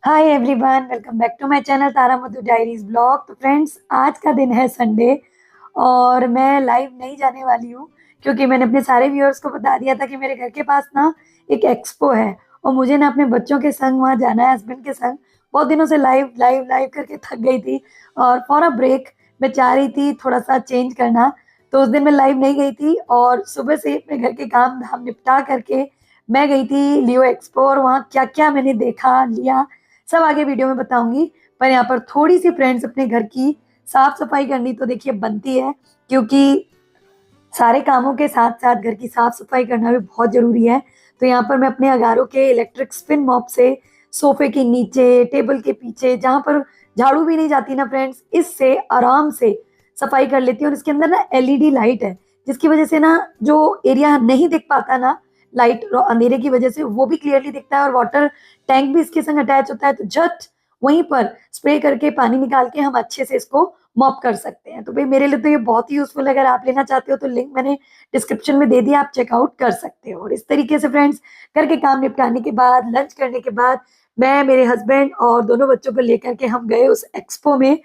Hi everyone, welcome back to my channel Tara Madhu diaries blog. तो friends, आज का दिन है संडे और मैं लाइव नहीं जाने वाली हूँ क्योंकि मैंने अपने सारे व्यूअर्स को बता दिया था कि मेरे घर के पास ना एक एक्सपो है और मुझे ना अपने बच्चों के संग वहाँ जाना है, हस्बैंड के संग। बहुत दिनों से लाइव लाइव लाइव करके थक गई थी और फॉर अ ब्रेक मैं चाह रही थी थोड़ा सा चेंज करना। तो उस दिन मैं लाइव नहीं गई थी और सुबह से ही अपने घर के काम धाम निपटा करके मैं गई थी लियो एक्सपो और वहाँ क्या क्या मैंने देखा लिया सब आगे वीडियो में बताऊंगी। पर यहाँ पर थोड़ी सी फ्रेंड्स अपने घर की साफ सफाई करनी तो देखिए बनती है, क्योंकि सारे कामों के साथ साथ घर की साफ सफाई करना भी बहुत जरूरी है। तो यहाँ पर मैं अपने अगारों के इलेक्ट्रिक स्पिन मॉप से सोफे के नीचे, टेबल के पीछे, जहाँ पर झाड़ू भी नहीं जाती ना फ्रेंड्स, इससे आराम से सफाई कर लेती हूँ। और इसके अंदर ना एलईडी लाइट है, जिसकी वजह से ना जो एरिया नहीं दिख पाता ना लाइट अंधेरे की वजह से, वो भी क्लियरली दिखता है। और वाटर टैंक भी इसके संग अटैच होता है, तो झट वहीं पर स्प्रे करके पानी निकाल के हम अच्छे से इसको मॉप कर सकते हैं। तो भाई मेरे लिए तो ये बहुत ही यूजफुल है। अगर आप लेना चाहते हो तो लिंक मैंने डिस्क्रिप्शन में दे दिया, आप चेकआउट कर सकते हो। और इस तरीके से फ्रेंड्स, घर के काम निपटाने के बाद, लंच करने के बाद, मैं, मेरे हस्बैंड और दोनों बच्चों को लेकर के हम गए उस एक्सपो में।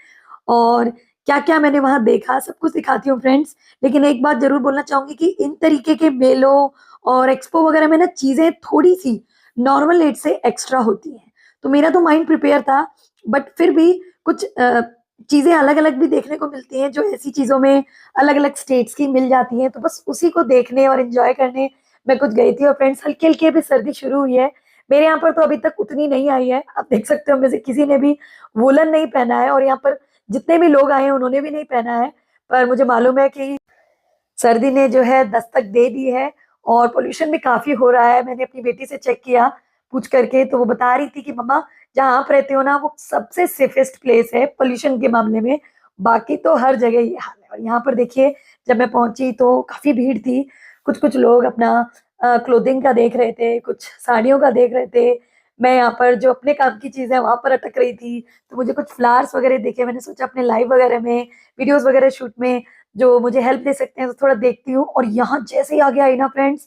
और क्या क्या मैंने वहां देखा सब कुछ दिखाती हूँ फ्रेंड्स। लेकिन एक बात जरूर बोलना चाहूंगी कि इन तरीके के मेलों और एक्सपो वगैरह में ना चीजें थोड़ी सी नॉर्मल रेट से एक्स्ट्रा होती हैं। तो मेरा तो माइंड प्रिपेयर था, बट फिर भी कुछ चीजें अलग अलग भी देखने को मिलती हैं, जो ऐसी चीजों में अलग अलग स्टेट्स की मिल जाती हैं। तो बस उसी को देखने और एंजॉय करने मैं कुछ गई थी। और फ्रेंड्स, हल्की हल्की अभी सर्दी शुरू हुई है मेरे यहाँ पर, तो अभी तक उतनी नहीं आई है। आप देख सकते हो में से किसी ने भी वूलन नहीं पहना है और यहाँ पर जितने भी लोग आए हैं उन्होंने भी नहीं पहना है। पर मुझे मालूम है कि सर्दी ने जो है दस्तक दे दी है और पोल्यूशन भी काफी हो रहा है। मैंने अपनी बेटी से चेक किया पूछ करके, तो वो बता रही थी कि मम्मा, जहाँ आप रहते हो ना वो सबसे सेफेस्ट प्लेस है पोल्यूशन के मामले में, बाकी तो हर जगह ये हाल है। और यहाँ पर देखिए, जब मैं पहुंची तो काफी भीड़ थी। कुछ कुछ लोग अपना क्लोथिंग का देख रहे थे, कुछ साड़ियों का देख रहे थे। मैं यहाँ पर जो अपने काम की चीजें वहां पर अटक रही थी, तो मुझे कुछ फ्लावर्स वगैरह दिखे। मैंने सोचा अपने लाइव वगैरह में, वीडियोस वगैरह शूट में जो मुझे हेल्प दे सकते हैं तो थोड़ा देखती हूँ। और यहाँ जैसे ही आगे आई ना फ्रेंड्स,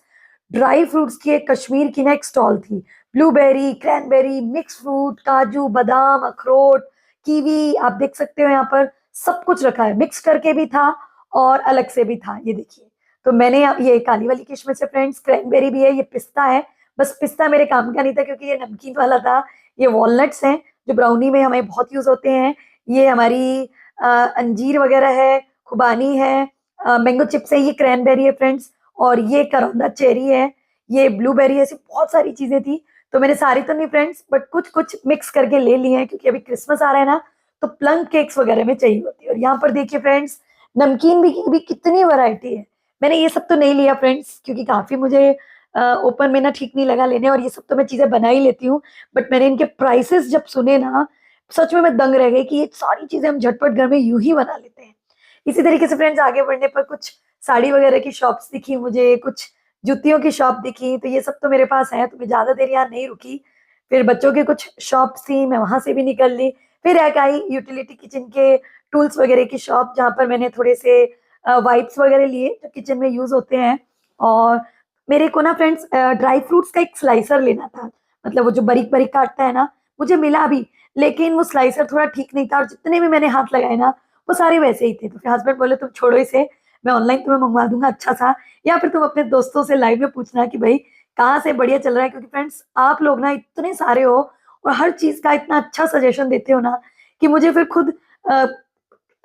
ड्राई फ्रूट्स की एक कश्मीर की ना एक स्टॉल थी। ब्लूबेरी, क्रैनबेरी, मिक्स फ्रूट, काजू, बादाम, अखरोट, कीवी, आप देख सकते हो यहाँ पर सब कुछ रखा है। मिक्स करके भी था और अलग से भी था, ये देखिए। तो मैंने ये काली वाली किशमिश है फ्रेंड्स, क्रैनबेरी भी है, ये पिस्ता है। बस पिस्ता मेरे काम का नहीं था क्योंकि ये नमकीन वाला था। ये वॉलनट्स हैं जो ब्राउनी में हमें बहुत यूज होते हैं। ये हमारी अंजीर वगैरह है, खुबानी है, मैंगो चिप्स है, ये क्रैनबेरी है फ्रेंड्स, और ये करौंदा चेरी है, ये ब्लूबेरी है। ऐसी बहुत सारी चीजें थी। तो मैंने सारी तो नहीं फ्रेंड्स, बट कुछ कुछ मिक्स करके ले ली है क्योंकि अभी क्रिसमस आ रहा है ना, तो प्लम केक्स वगैरह में चाहिए होती है। और यहाँ पर देखिए फ्रेंड्स, नमकीन भी कितनी वैरायटी है। मैंने ये सब तो नहीं लिया फ्रेंड्स क्योंकि काफी मुझे ओपन में ना ठीक नहीं लगा लेने, और ये सब तो मैं चीजें बना ही लेती हूँ। बट मैंने इनके प्राइसेस जब सुने ना, सच में मैं दंग रह गई कि ये सारी चीजें हम झटपट घर में यूं ही बना लेते हैं। इसी तरीके से फ्रेंड्स, आगे बढ़ने पर कुछ साड़ी वगैरह की शॉप्स दिखी मुझे, कुछ जूतियों की शॉप दिखी। तो ये सब तो मेरे पास है, तो मैं ज्यादा देर यहाँ नहीं रुकी। फिर बच्चों के कुछ शॉप्स थी, मैं वहां से भी निकल ली। फिर एक आई यूटिलिटी किचन के टूल्स वगैरह की शॉप, जहाँ पर मैंने थोड़े से वाइप्स वगैरह लिए जो किचन में यूज होते हैं। और मेरे को ना फ्रेंड्स ड्राई फ्रूट्स का एक स्लाइसर लेना था, मतलब वो जो बारीक बारीक काटता है ना, मुझे मिला भी, लेकिन वो स्लाइसर थोड़ा ठीक नहीं था और जितने भी मैंने हाथ लगाए ना वो सारे वैसे ही थे। तो फिर हस्बैंड बोले तुम छोड़ो इसे, मैं ऑनलाइन तुम्हें मंगवा दूंगा अच्छा सा, या फिर तुम अपने दोस्तों से लाइव में पूछना कि भाई कहाँ से बढ़िया चल रहा है। क्योंकि फ्रेंड्स, आप लोग ना इतने सारे हो और हर चीज का इतना अच्छा सजेशन देते हो ना कि मुझे फिर खुद अ,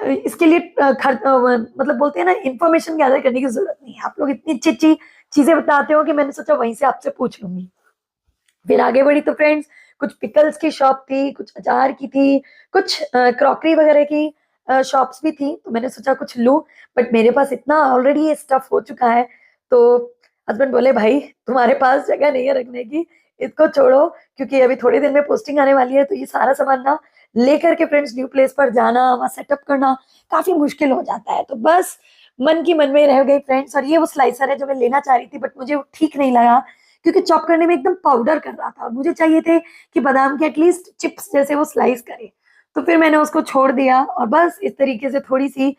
इसके लिए मतलब बोलते हैं ना, इन्फॉर्मेशन गैदर करने की जरूरत नहीं है। आप लोग इतनी अच्छी अच्छी चीजें बताते हो कि मैंने सोचा वहीं से आपसे पूछ लूंगी। फिर आगे बढ़ी तो फ्रेंड्स, कुछ पिकल्स की शॉप थी, कुछ अचार की थी, कुछ क्रॉकरी वगैरह की शॉप्स भी थी। तो मैंने सोचा कुछ लूं, बट मेरे पास इतना ऑलरेडी ये स्टफ हो चुका है। तो हस्बैंड बोले भाई तुम्हारे पास जगह नहीं है रखने की, इसको छोड़ो, क्योंकि अभी थोड़ी देर में पोस्टिंग आने वाली है। तो ये सारा सामान ना लेकर के फ्रेंड्स न्यू प्लेस पर जाना, वहां सेटअप करना काफी मुश्किल हो जाता है। तो बस मन की मन में रह गई फ्रेंड्स। और ये वो स्लाइसर है जो मैं लेना चाह रही थी, बट मुझे वो ठीक नहीं लगा क्योंकि चॉप करने में एकदम पाउडर कर रहा था। और मुझे चाहिए थे कि बादाम के एटलीस्ट चिप्स जैसे वो स्लाइस करे। तो फिर मैंने उसको छोड़ दिया और बस इस तरीके से थोड़ी सी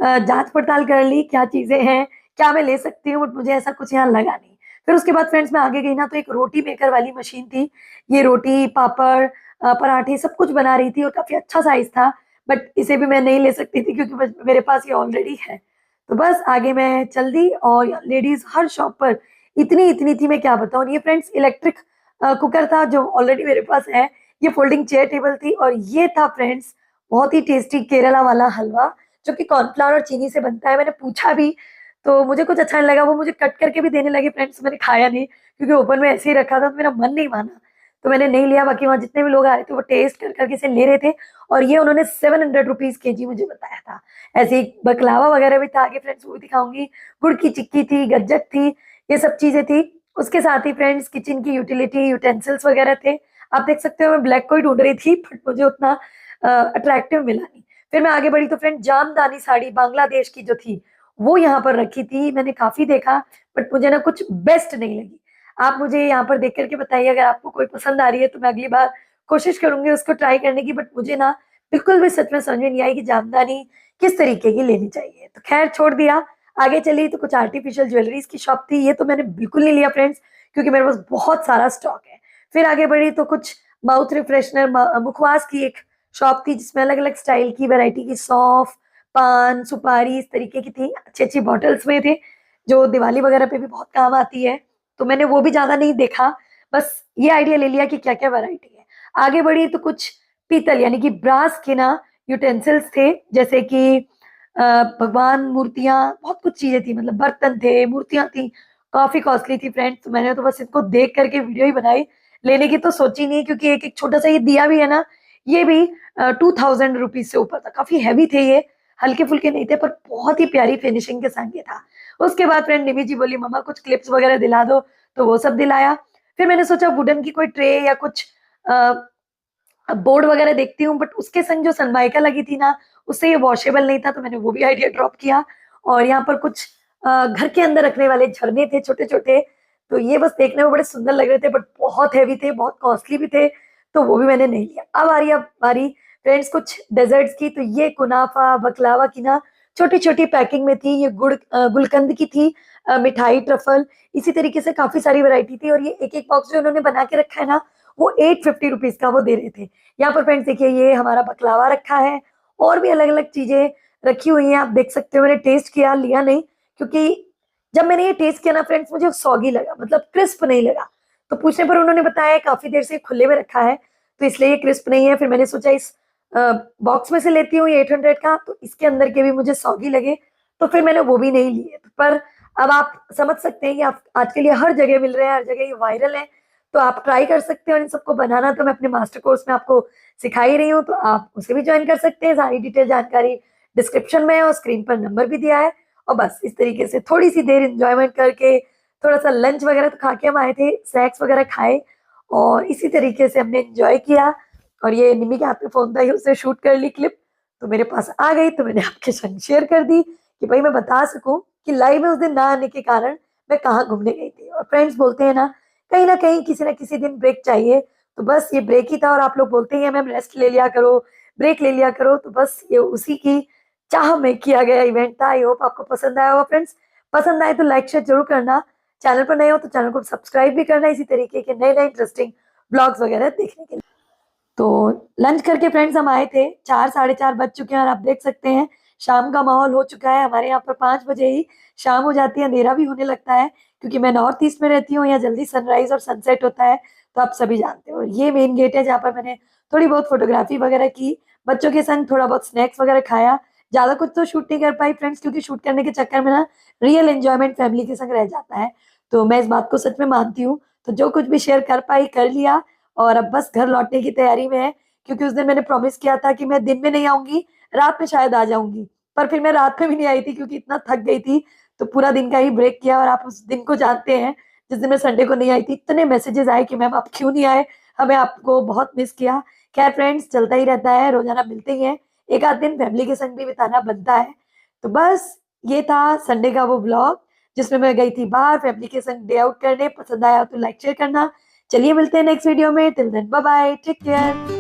जांच पड़ताल कर ली क्या चीजें हैं, क्या मैं ले सकती हूँ, बट मुझे ऐसा कुछ यहाँ लगा नहीं। फिर उसके बाद फ्रेंड्स मैं आगे गई ना, तो एक रोटी मेकर वाली मशीन थी। ये रोटी, पापड़, पराठे सब कुछ बना रही थी और काफी अच्छा साइज था। बट इसे भी मैं नहीं ले सकती थी क्योंकि मेरे पास ये ऑलरेडी है। तो बस आगे मैं चल दी और लेडीज हर शॉप पर इतनी इतनी थी, मैं क्या बताऊँ। ये फ्रेंड्स इलेक्ट्रिक कुकर था जो ऑलरेडी मेरे पास है। ये फोल्डिंग चेयर टेबल थी और ये था फ्रेंड्स बहुत ही टेस्टी केरला वाला हलवा, जो कि कॉर्नफ्लावर और चीनी से बनता है। मैंने पूछा भी तो मुझे कुछ अच्छा नहीं लगा, वो मुझे कट करके भी देने लगे फ्रेंड्स। मैंने खाया नहीं क्योंकि ओपन में ऐसे ही रखा था, तो मेरा मन नहीं माना, तो मैंने नहीं लिया। बाकी वहाँ जितने भी लोग आ रहे थे वो टेस्ट कर करके से ले रहे थे। और ये उन्होंने 700 रुपीज केजी मुझे बताया था। ऐसे ही बकलावा वगैरह भी था आगे फ्रेंड्स, वो भी दिखाऊंगी। गुड़ की चिक्की थी, गज्जक थी, ये सब चीजें थी। उसके साथ ही फ्रेंड्स किचन की यूटिलिटी यूटेंसिल्स वगैरह थे। आप देख सकते हो मैं ब्लैक को ही ढूंढ रही थी बट मुझे उतना अट्रैक्टिव मिला नहीं। फिर मैं आगे बढ़ी तो फ्रेंड जामदानी साड़ी बांग्लादेश की जो थी वो यहाँ पर रखी थी। मैंने काफी देखा बट मुझे ना कुछ बेस्ट नहीं लगी। आप मुझे यहाँ पर देख करके बताइए, अगर आपको कोई पसंद आ रही है तो मैं अगली बार कोशिश करूंगी उसको ट्राई करने की। बट मुझे ना बिल्कुल भी सच में समझ में नहीं आई कि जामदानी किस तरीके की लेनी चाहिए। तो खैर छोड़ दिया। आगे चली तो कुछ आर्टिफिशियल ज्वेलरीज की शॉप थी। ये तो मैंने बिल्कुल नहीं लिया फ्रेंड्स क्योंकि मेरे पास बहुत सारा स्टॉक है। फिर आगे बढ़ी तो कुछ माउथ रिफ्रेशनर मुखवास की एक शॉप थी जिसमें अलग अलग स्टाइल की वैरायटी की सौंफ, पान, सुपारी इस तरीके की थी। अच्छी अच्छी बॉटल्स में थे जो दिवाली वगैरह पे भी बहुत काम आती है। तो मैंने वो भी ज्यादा नहीं देखा, बस ये आइडिया ले लिया कि क्या क्या वैरायटी है। आगे बढ़ी तो कुछ पीतल यानी कि ब्रास के ना यूटेंसिल्स थे, जैसे कि भगवान, मूर्तियां, बहुत कुछ चीजें थी। मतलब बर्तन थे, मूर्तियां थी, काफी कॉस्टली थी फ्रेंड्स। तो मैंने तो बस इनको देख करके वीडियो ही बनाई, लेने की तो सोची नहीं क्योंकि एक एक छोटा सा ये दिया भी है ना, ये भी 2000 रुपीज से ऊपर था। काफी हैवी थे ये, हल्के फुल्के नहीं थे, पर बहुत ही प्यारी फिनिशिंग के साथ ये था। उसके बाद फ्रेंड निमी जी बोली मम्मा कुछ क्लिप्स वगैरह दिला दो, तो वो सब दिलाया। फिर मैंने सोचा वुडन की कोई ट्रे या कुछ बोर्ड वगैरह देखती हूँ, बट उसके संग जो सनमाइका लगी थी ना, उससे ये वॉशेबल नहीं था, तो मैंने वो भी आइडिया ड्रॉप किया। और यहाँ पर कुछ घर के अंदर रखने वाले झरने थे छोटे छोटे, तो ये बस देखने में बड़े सुंदर लग रहे थे बट बहुत हैवी थे, बहुत कॉस्टली भी थे, तो वो भी मैंने नहीं लिया। अब बारी फ्रेंड्स कुछ डेजर्ट्स की। तो ये कुनाफा बकलावा की ना छोटी छोटी पैकिंग में थी। ये गुलकंद की थी, मिठाई, ट्रफल, इसी तरीके से काफी सारी वैरायटी थी। और ये एक एक बॉक्स जो उन्होंने बना के रखा है ना, वो 850 रुपीज का वो दे रहे थे। यहाँ पर फ्रेंड्स देखिए ये हमारा बकलावा रखा है, और भी अलग अलग चीजें रखी हुई हैं, आप देख सकते हो। मैंने टेस्ट किया, लिया नहीं क्योंकि जब मैंने ये टेस्ट किया ना फ्रेंड्स, मुझे सॉगी लगा, मतलब क्रिस्प नहीं लगा। तो पूछने पर उन्होंने बताया काफी देर से खुले में रखा है, तो इसलिए ये क्रिस्प नहीं है। फिर मैंने सोचा इस बॉक्स में से लेती हूँ ये 800 का, तो इसके अंदर के भी मुझे सॉगी लगे, तो फिर मैंने वो भी नहीं लिए। पर अब आप समझ सकते हैं कि आप आजकल ये हर जगह मिल रहे हैं, हर जगह ये वायरल है, तो आप ट्राई कर सकते हैं। और इन सबको बनाना तो मैं अपने मास्टर कोर्स में आपको सिखा ही रही हूँ, तो आप उसे भी ज्वाइन कर सकते हैं। सारी डिटेल जानकारी डिस्क्रिप्शन में है और स्क्रीन पर नंबर भी दिया है। और बस इस तरीके से थोड़ी सी देर इंजॉयमेंट करके, थोड़ा सा लंच वगैरह तो खा के हम आए थे, स्नैक्स वगैरह खाए, और इसी तरीके से हमने एंजॉय किया। और ये निमी के हाथ में फोन था, ये उससे शूट कर ली क्लिप, तो मेरे पास आ गई, तो मैंने आपके संग शेयर कर दी कि भाई मैं बता सकूं कि लाइव में उस दिन ना आने के कारण मैं कहाँ घूमने गई थी। और फ्रेंड्स बोलते हैं ना कहीं किसी ना किसी दिन ब्रेक चाहिए, तो बस ये ब्रेक ही था। और आप लोग बोलते हैं मैम रेस्ट ले लिया करो, ब्रेक ले लिया करो, तो बस ये उसी की चाह में किया गया इवेंट था। आई होप आपको पसंद आया होगा फ्रेंड्स। पसंद आए तो लाइक शेयर जरूर करना, चैनल पर नए हो तो चैनल को सब्सक्राइब भी करना इसी तरीके के नए नए इंटरेस्टिंग ब्लॉग्स वगैरह देखने के लिए। तो लंच करके फ्रेंड्स हम आए थे, 4 साढ़े 4 बज चुके हैं और आप देख सकते हैं शाम का माहौल हो चुका है। हमारे यहाँ पर 5 बजे ही शाम हो जाती है, अंधेरा भी होने लगता है, क्योंकि मैं नॉर्थ ईस्ट में रहती हूँ, यहाँ जल्दी सनराइज और सनसेट होता है, तो आप सभी जानते हो। ये मेन गेट है जहाँ पर मैंने थोड़ी बहुत फोटोग्राफी वगैरह की, बच्चों के संग थोड़ा बहुत स्नैक्स वगैरह खाया। ज्यादा कुछ तो शूट नहीं कर पाई फ्रेंड्स, क्योंकि शूट करने के चक्कर में ना रियल एंजॉयमेंट फैमिली के संग रह जाता है, तो मैं इस बात को सच में मानती हूँ। तो जो कुछ भी शेयर कर पाई कर लिया, और अब बस घर लौटने की तैयारी में है, क्योंकि उस दिन मैंने प्रॉमिस किया था कि मैं दिन में नहीं आऊंगी, रात में शायद आ जाऊंगी, पर फिर मैं रात में भी नहीं आई थी क्योंकि इतना थक गई थी, तो पूरा दिन का ही ब्रेक किया। और आप उस दिन को जानते हैं जिस दिन मैं संडे को नहीं आई थी, इतने मैसेजेस आए कि मैम आप क्यों नहीं आए, हमें आपको बहुत मिस किया। खैर फ्रेंड्स चलता ही रहता है, रोजाना मिलते ही हैं, एक आध दिन फैमिली के संग भी बिताना बनता है। तो बस ये था संडे का वो ब्लॉग जिसमें मैं गई थी बाहर फैमिली के संग डे आउट करने। पसंद आया तो लाइक शेयर करना। चलिए मिलते हैं नेक्स्ट वीडियो में, till then bye bye, take care.